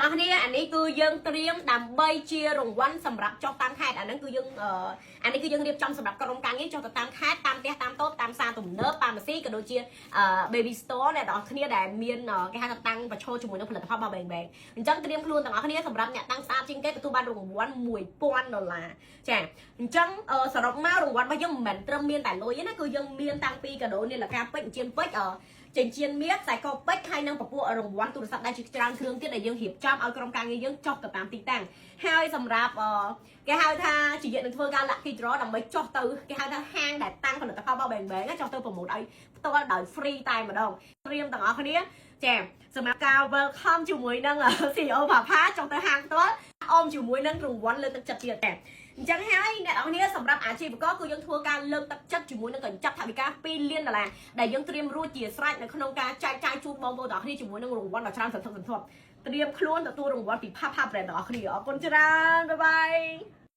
អស់គ្នាអានេះគឺយើងត្រៀមដើម្បីជារង្វាន់សម្រាប់ចុះតាមខេត្តអាហ្នឹងគឺយើងអានេះគឺយើងរៀបចំសម្រាប់ក្រុមការងារចុះទៅតាមខេត្តតាមផ្ទះតាមតូបតាមផ្សារទំនើបតាមម៉ាស៊ីក៏ដូចជា baby store អ្នកទាំងអស់គ្នាដែលមានគេហៅថាតាំងប្រឈរជាមួយនឹងផលិតផលរបស់ Bang Bang អញ្ចឹងត្រៀមខ្លួនទាំងអស់គ្នាសម្រាប់អ្នកតាំងស្អាតជាងគេទទួលបានរង្វាន់$1000ចាអញ្ចឹងសរុបមករង្វាន់របស់យើងមិនមែនត្រឹមមានតែលុយទេណាគឺយើងមានតាំងពីកាដូនាឡិកាពេជ្រអញ្ជៀនពេជ្រចិញ្ចៀនមាសខ្សែកពេជ្រហើយនឹងពពួករង្វាន់ទូរស័ព្ទដែលជាច្រើនគ្រឿងទៀតដែលយើងរៀបចំឲ្យក្រុមការងារយើងចុះទៅតាមទីតាំងហើយសម្រាប់គេហៅថាជាយើងនឹងធ្វើការ lucky draw ដើម្បីចុះទៅគេហៅថាហាងដែលតាំងផលិតផលរបស់ Bang Bang ចុះទៅប្រម៉ូទឲ្យផ្ទាល់ដោយ free តែម្ដងត្រៀមទាំងអស់គ្នាចាសម្រាប់ការ welcome ជាមួយនឹង CEO ផាផាចុះទៅហាងផ្ទាល់អមជាមួយនឹងរង្វាន់លើកទឹកចិត្តទៀតតែអញ្ចឹងហើយអ្នកនរគ្នាសម្រាប់អាជីវករគឺយើងធ្វើការលើកទឹកចិត្តជាមួយនឹងកញ្ចប់ថវិកា$2លានដែលយើងត្រៀមរួចជាស្រេចនៅក្នុងការចែកចាយជូនបងប្អូនទាំងអស់គ្នាជាមួយនឹងរង្វាន់ដ៏ច្រើនសន្ធឹកសន្ធាប់ត្រៀមខ្លួនទទួលរង្វាន់ពីផាផា brand ទាំងអស់គ្នាអរគុណច្រើនបាយបាយ